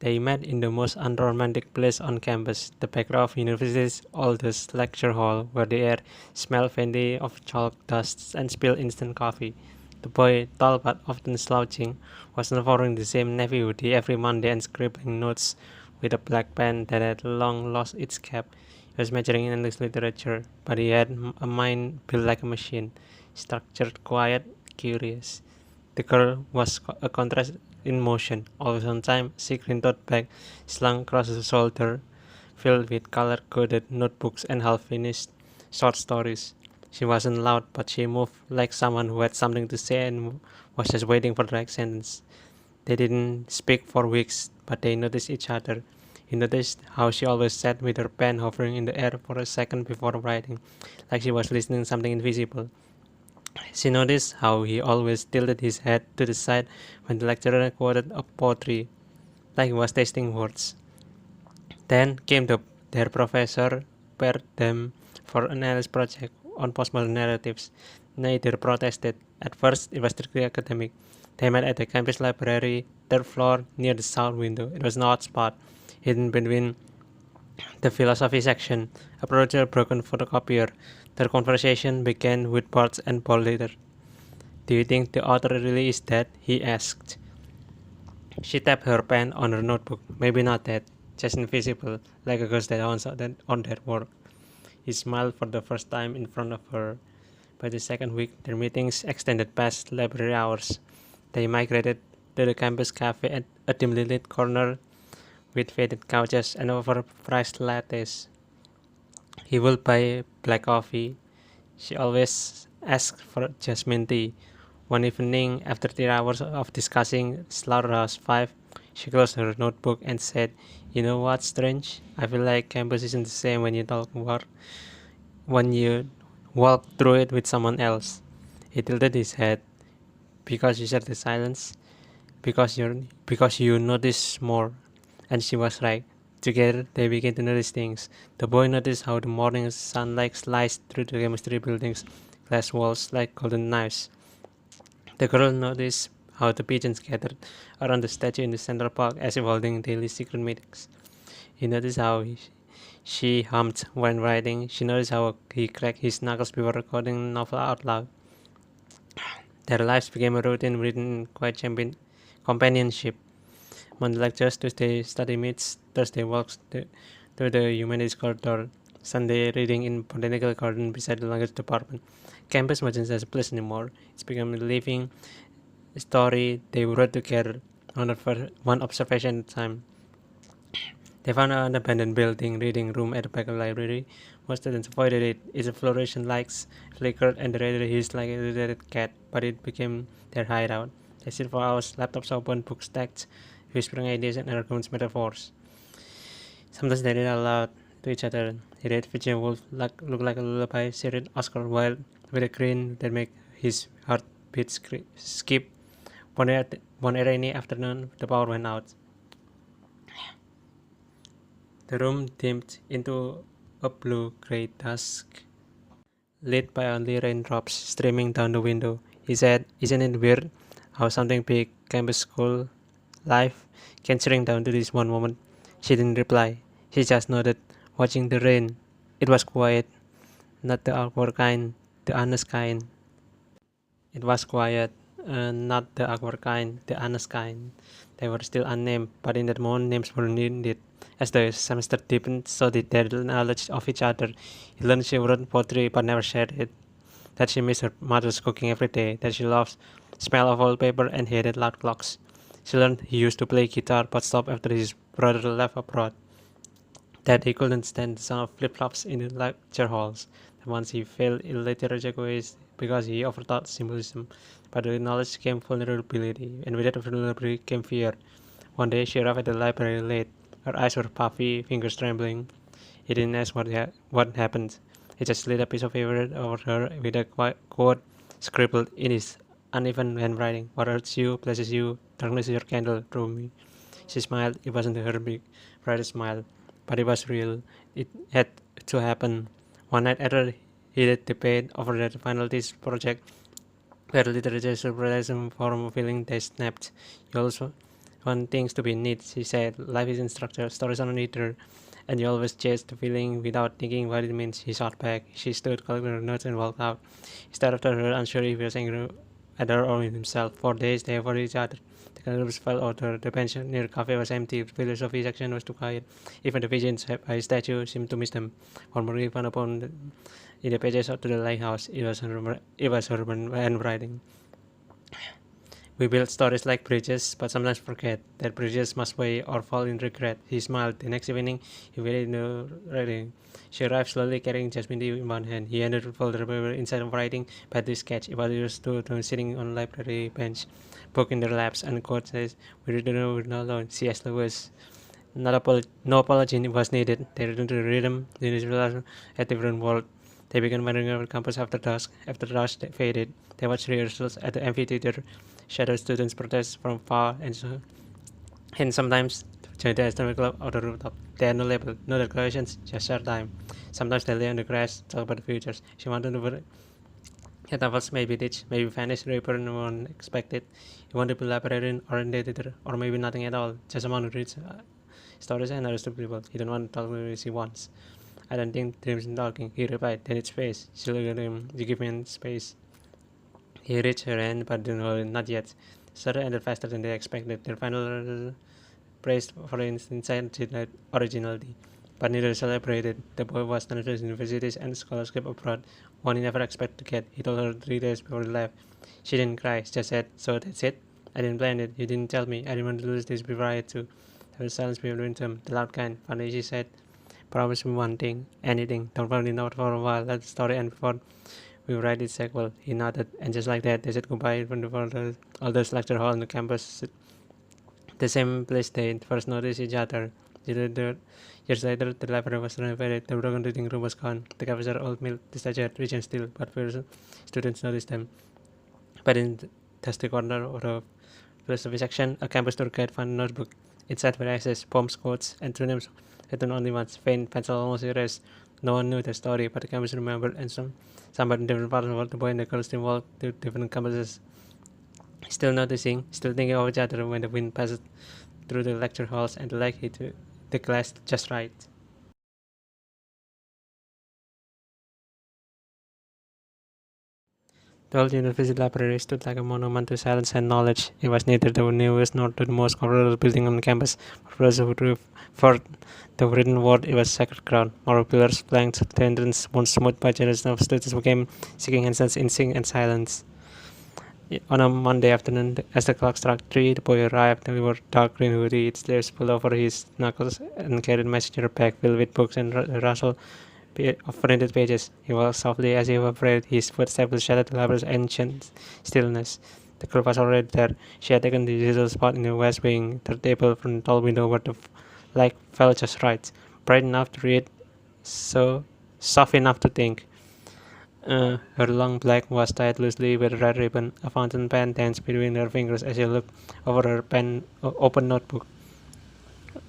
They met in the most unromantic place on campus, the back row of university's oldest lecture hall, where the air smelled faintly of chalk dust and spilled instant coffee. The boy, tall but often slouching, was now following the same navy hoodie every Monday and scribbling notes with a black pen that had long lost its cap. He was majoring in English literature, but he had a mind built like a machine, structured, quiet, curious. The girl was a contrast in motion, always on time, a green tote bag slung across her shoulder, filled with color-coded notebooks and half-finished short stories. She wasn't loud, but she moved like someone who had something to say and was just waiting for the right sentence. They didn't speak for weeks, but they noticed each other. He noticed how she always sat with her pen hovering in the air for a second before writing, like she was listening to something invisible. She noticed how he always tilted his head to the side when the lecturer quoted a poetry, like he was tasting words. Then came their professor, paired them for an analysis project on postmodern narratives. Neither protested. At first, it was strictly academic. They met at the campus library, third floor, near the south window. It was an odd spot, hidden between the philosophy section, a projector broken photocopier. Their conversation began with words and bold letter. Do you think the author really is dead? He asked. She tapped her pen on her notebook. Maybe not dead, just invisible, like a ghost that owns on that work. He smiled for the first time in front of her. By the second week, their meetings extended past library hours. They migrated to the campus cafe at a dimly lit corner with faded couches and overpriced lattes. He would buy black coffee. She always asked for jasmine tea. One evening, after 3 hours of discussing Slaughterhouse 5, she closed her notebook and said, You know what's strange? I feel like campus isn't the same when you walk through it with someone else. He tilted his head. Because you shared the silence? Because you notice more. And she was right. Together, they began to notice things. The boy noticed how the morning sunlight sliced through the chemistry building's glass walls like golden knives. The girl noticed how the pigeons gathered around the statue in the Central Park as if holding daily secret meetings. He noticed how she hummed when writing. She noticed how he cracked his knuckles before recording a novel out loud. Their lives became a routine written in quiet companionship. Monday lectures, Tuesday study meets, Thursday walks to the humanities corridor, Sunday reading in botanical garden beside the language department. Campus wasn't just a place anymore. It's become a living story they wrote together, one observation at a time. They found an abandoned building reading room at the back of the library. Most students avoided it. Its fluorescent lights flickered and the radiator hissed like a irritated cat, but it became their hideout. They sit for hours, laptops open, books stacked, whispering ideas and arguments metaphors. Sometimes they read aloud to each other. He read Virginia Woolf look like a lullaby. She read Oscar Wilde with a grin that made his heartbeat skip. One rainy afternoon, the power went out. The room dimmed into a blue-gray dusk, lit by only raindrops streaming down the window. He said, Isn't it weird how something big, campus school, life, can shrink down to this one moment? She didn't reply. She just nodded, watching the rain. It was quiet, not the awkward kind, the honest kind. It was quiet, not the awkward kind, the honest kind. They were still unnamed, but in that moment names were needed. As the semester deepened, so did their knowledge of each other. He learned she wrote poetry but never shared it. That she missed her mother's cooking every day. That she loved smell of wallpaper and hated loud clocks. She learned he used to play guitar but stopped after his brother left abroad. That he couldn't stand the sound of flip-flops in the lecture halls. That once he failed in literature quiz because he overthought symbolism. But with knowledge came vulnerability, and with that vulnerability came fear. One day she arrived at the library late. Her eyes were puffy, fingers trembling. He didn't ask what happened. He just laid a piece of paper over her with a quote scribbled in his uneven handwriting. What hurts you, pleases you, darkness is your candle, drew me. She smiled. It wasn't her big, bright smile, but it was real. It had to happen. One night after heated debate over the final thesis project, where literature surprised him for feeling they snapped. You want things to be neat, she said. Life isn't structured, stories are neater, and you always chase the feeling without thinking what it means. He shot back. She stood, collected her notes, and walked out. He stared after her, unsure if he was angry at her or with himself. For days they avoided each other. The colors fell out. The bench near the cafe was empty. The philosophy section was too quiet. Even the pigeons by his statue seemed to miss them. One morning, found upon in the pages to the lighthouse. It was urban handwriting. We build stories like bridges, but sometimes forget that bridges must weigh or fall in regret. He smiled. The next evening, he waited in the writing. She arrived slowly, carrying Jasmine tea in one hand. He handed her folder paper instead of writing, but the sketch. It was used to sitting on a library bench, book in their laps, and the quote says, "We didn't know we're not alone." C.S. Lewis. No apology was needed. They returned to the rhythm, the individual at different world. They began wandering over campus after dusk. After the rush faded, they watched rehearsals at the amphitheater, shadow students protest from far, and sometimes joined the astronomy club on the rooftop. They had no label, no declarations, just share time. Sometimes they lay on the grass, talk about the futures. She wanted to get novels, maybe rich, maybe vanished, rapper no one expected. He wanted to be librarian or an editor, or maybe nothing at all, just someone who reads stories and understood people. He didn't want to talk to she wants. I don't think dreams in talking, he replied. Then it's space. She looked at him. You give me space. He reached her hand, but didn't hold it. Not yet. The story ended faster than they expected. Their final praised for its inside originality, but neither celebrated. The boy was transferred to universities and scholarship abroad, one he never expected to get. He told her 3 days before he left. She didn't cry. She just said, "So that's it? I didn't plan it. You didn't tell me. I didn't want to lose this before I had to." There was silence between them, the loud kind. Finally, she said, "Promise me one thing, anything. Don't worry not for a while. Let the story end before we write its sequel." He nodded, and just like that, they said goodbye in front of all the oldest lecture hall on the campus. The same place they first noticed each other. Years later, the library was renovated. The broken reading room was gone. The cafes are old mill, disaster, rich and still, but first students noticed them. But in the dusty corner of the philosophy section, a campus tour guide found a notebook. Inside were essays, poems, quotes, and two names written only once. Faint, pencil almost erased. No one knew the story, but the campus remembered, and somebody in different parts of the world, the boy and the girl still walked to different campuses, still noticing, still thinking of each other when the wind passed through the lecture halls and the light hit the glass just right. The old university library stood like a monument to silence and knowledge. It was neither the newest nor the most comfortable building on campus. For those who drew for the written word, it was sacred ground. Marble pillars flanked the entrance, once smoothed by generations of students who came seeking answers in sing and silence. On a Monday afternoon, as the clock struck 3, the boy arrived. He wore dark green hoodie, its sleeves pulled over his knuckles, and carried a messenger bag filled with books and rustle of printed pages. He walked softly as if afraid his footsteps would shatter the library's ancient stillness. The girl was already there. She had taken the usual spot in the west wing, the table from the tall window where the light fell just right, bright enough to read, so soft enough to think. Her long black was tied loosely with a red ribbon. A fountain pen danced between her fingers as she looked over her open notebook.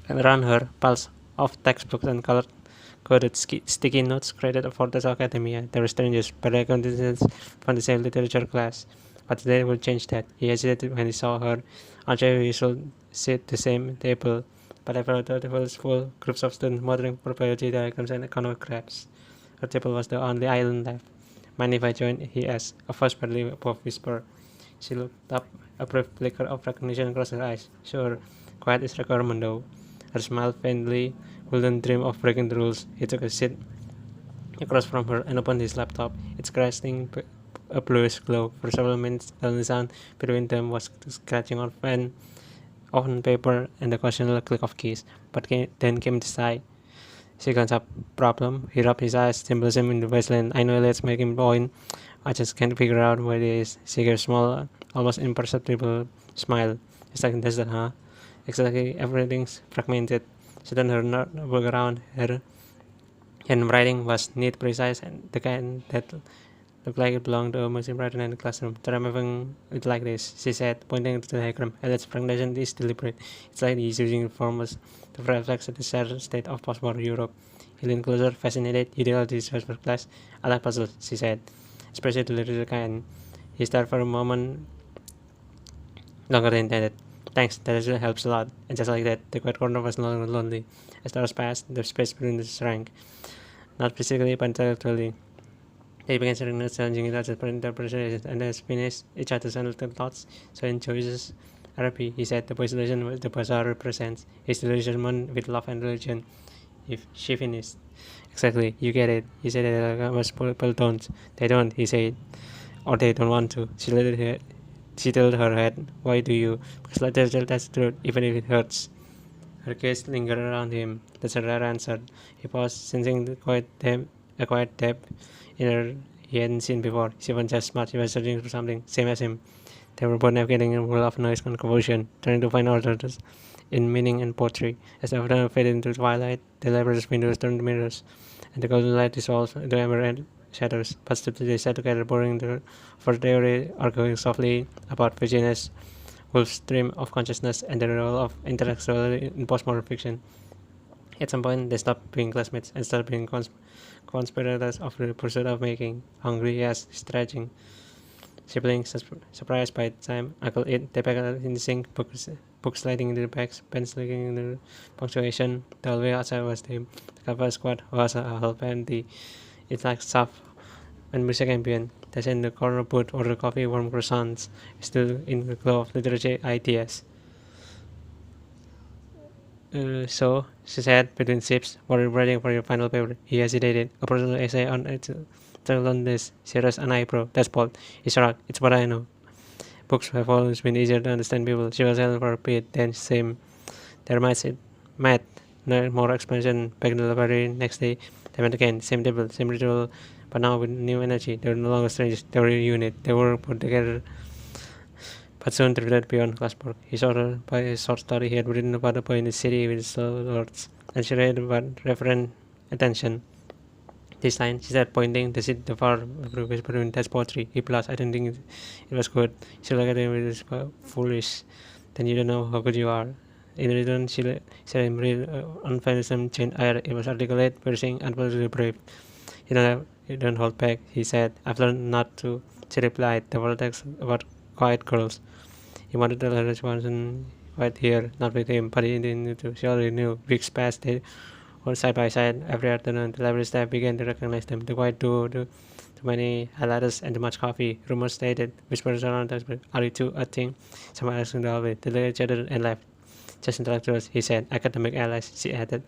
And around her, piles of textbooks and coded sticky notes created for the academia. They were strangers, but acquaintances from the same literature class. But today would change that. He hesitated when he saw her. Unsure he should sit the same table, but after the table was full, groups of students modeling for biology diagrams and iconographs. Her table was the only island left. "Mind if I join?" he asked, a voice barely above whisper. She looked up, a brief flicker of recognition across her eyes. Sure, quiet is requirement though. Her smile faintly. Wouldn't dream of breaking the rules. He took a seat across from her and opened his laptop. It's casting a bluish glow. For several minutes, the only sound between them was scratching on paper and the occasional click of keys. But then came the sigh. She got a problem. He rubbed his eyes, symbolism in the wasteland. "I know let's make him point. I just can't figure out what it is." She gave a small, almost imperceptible smile. It's like that's that, huh? Exactly, everything's fragmented. She turned her notebook around. Her handwriting was neat, precise, and the kind that looked like it belonged to a Muslim writer in the classroom. "Try moving it like this," she said, pointing to the diagram. "Elliot's fragmentation is deliberate. It's like he's using formulas to reflect the sad state of post-war Europe." He leaned closer, fascinated. "You did all this first class?" "I like puzzles," she said, "especially the literature kind." He stared for a moment longer than intended. Thanks, that actually helps a lot. And just like that, the quiet corner was no longer lonely. As hours passed, the space between us shrank, not physically but intellectually. They began sharing notes, challenging each other's interpretations, and as finished each other's analytical thoughts. So in choices therapy, he said the boy's illusion was the bazaar represents his illusion with love and religion. If she finished. Exactly, you get it. He said it like most people don't. They don't, he said. Or they don't want to. She tilted her head. Why do you? Because that's the truth, even if it hurts. Her gaze lingered around him. That's a rare answer. He paused, sensing a quiet depth in her he hadn't seen before. She wasn't just smart, she was searching for something, same as him. They were both navigating a world of noise and confusion, trying to find orders in meaning and poetry. As the afternoon faded into twilight, the library's windows turned to mirrors, and the golden light dissolved into emerald shadows. But still they sat together, boring for theory, arguing softly about Virginia's Woolf's stream of consciousness and the role of intellectuality in postmodern fiction. At some point, they stopped being classmates and started being conspirators of the pursuit of making, hungry as stretching. Siblings surprised by the time Uncle ate, they packed in the sink, books sliding into the bags, pens leaking in the punctuation. The hallway outside was dim. The cover squad was a help and the it's like soft and music ambient. That's in the corner booth order coffee, warm croissants, still in the glow of literature ideas. So, she said between sips, what are you writing for your final paper? He hesitated. A personal essay on this, serious an eyebrow. That's bold. He shrugged. It's what I know. Books have always been easier to understand people. She was silent for a bit, then same. Their minds said, Matt, no more explanation. Back in the library next day, they went again. Same table, same ritual, but now with new energy. They were no longer strangers. They were a unit. They were put together. But soon drifted beyond classwork. He saw her by a short story he had written about a boy in the city with slow words, and she read about reverent attention. This line, she said, pointing to sit the far whispering, that's poetry. He blushed. I didn't think it was good. She looked at him with this foolish. Then you don't know how good you are. In return, she said him real unfathomable chain air. It was articulate, piercing, unbelievably brave. You don't hold back, he said. I've learned not to. She replied, the vertex about quiet girls. He wanted to tell her she wasn't quite here, not with him, but he didn't need to. She already knew. Weeks passed, they were side by side. Every afternoon, the library staff began to recognize them. The quiet duo, too many highlighters and too much coffee. Rumors stated, whispers around us, are you two a thing? Someone asked in the hallway. They looked at each other and laughed. Just intellectuals, he said. Academic allies, she added.